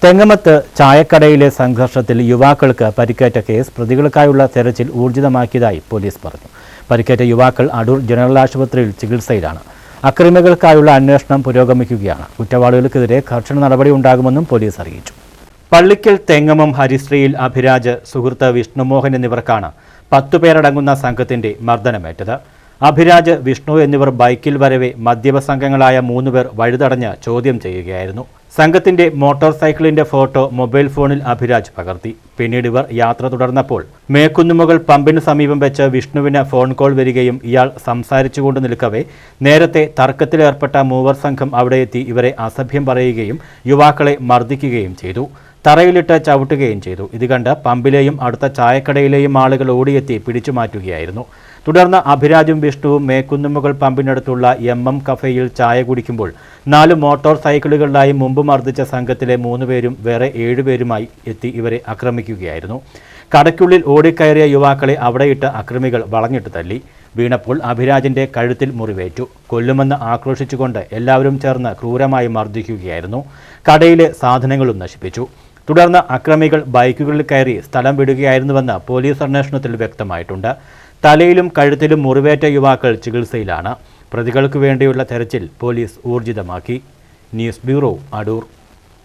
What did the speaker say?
തെങ്ങമത്ത് ചായക്കടയിലെ സംഘർഷത്തിൽ യുവാക്കൾക്ക് പരിക്കേറ്റ കേസ് പ്രതികൾക്കായുള്ള തെരച്ചിൽ ഊർജിതമാക്കിയതായി പോലീസ് പറഞ്ഞു. പരിക്കേറ്റ യുവാക്കൾ അടൂർ ജനറൽ ആശുപത്രിയിൽ ചികിത്സയിലാണ്. അക്രമികൾക്കായുള്ള അന്വേഷണം പുരോഗമിക്കുകയാണ്. കുറ്റവാളികൾക്കെതിരെ കർശന നടപടി ഉണ്ടാകുമെന്നും പോലീസ് അറിയിച്ചു. പള്ളിക്കൽ തെങ്ങമം ഹരിശ്രീയിൽ അഭിരാജ്, സുഹൃത്ത് വിഷ്ണുമോഹൻ എന്നിവർക്കാണ് 10 പേരടങ്ങുന്ന സംഘത്തിന്റെ മർദ്ദനമേറ്റത്. അഭിരാജ്, വിഷ്ണു എന്നിവർ ബൈക്കിൽ വരവെ മദ്യപ സംഘങ്ങളായ 3 പേർ വഴിതടഞ്ഞ് ചോദ്യം ചെയ്യുകയായിരുന്നു. സംഘത്തിന്റെ മോട്ടോർ സൈക്കിളിന്റെ ഫോട്ടോ മൊബൈൽ ഫോണിൽ അഭിരാജ് പകർത്തി. പിന്നീട് ഇവർ യാത്ര തുടർന്നപ്പോൾ മേക്കുന്നുമുകൾ പമ്പിന് സമീപം വെച്ച് വിഷ്ണുവിന് ഫോൺ കോൾ വരികയും ഇയാൾ സംസാരിച്ചുകൊണ്ട് നിൽക്കവേ നേരത്തെ തർക്കത്തിലേർപ്പെട്ട മൂവർ സംഘം അവിടെ എത്തി ഇവരെ അസഭ്യം പറയുകയും യുവാക്കളെ മർദ്ദിക്കുകയും ചെയ്തു. തറയിലിട്ട് ചവിട്ടുകയും ചെയ്തു. ഇത് കണ്ട് പമ്പിലെയും അടുത്ത ചായക്കടയിലെയും ആളുകൾ ഓടിയെത്തി പിടിച്ചുമാറ്റുകയായിരുന്നു. തുടർന്ന് അഭിരാജും വിഷ്ണുവും മേക്കുന്നുമുകൾ പമ്പിനടുത്തുള്ള MM കഫേയിൽ ചായ കുടിക്കുമ്പോൾ 4 മോട്ടോർ സൈക്കിളുകളിലായി മുമ്പ് മർദ്ദിച്ച സംഘത്തിലെ 3 പേരും വേറെ 7 പേരുമായി എത്തി ഇവരെ ആക്രമിക്കുകയായിരുന്നു. കടയ്ക്കുള്ളിൽ ഓടിക്കയറിയ യുവാക്കളെ അവിടെയിട്ട് അക്രമികൾ വളഞ്ഞിട്ട് തല്ലി. വീണപ്പോൾ അഭിരാജിന്റെ കഴുത്തിൽ മുറിവേറ്റു. കൊല്ലുമെന്ന് ആക്രോശിച്ചുകൊണ്ട് എല്ലാവരും ചേർന്ന് ക്രൂരമായി മർദ്ദിക്കുകയായിരുന്നു. കടയിലെ സാധനങ്ങളും നശിപ്പിച്ചു. തുടർന്ന് അക്രമികൾ ബൈക്കുകളിൽ കയറി സ്ഥലം വിടുകയായിരുന്നുവെന്ന് പോലീസ് അന്വേഷണത്തിൽ വ്യക്തമായിട്ടുണ്ട്. തലയിലും കഴുത്തിലും മുറിവേറ്റ യുവാക്കൾ ചികിത്സയിലാണ്. പ്രതികൾക്ക് വേണ്ടിയുള്ള തെരച്ചിൽ പോലീസ് ഊർജിതമാക്കി. News bureau, Adoor.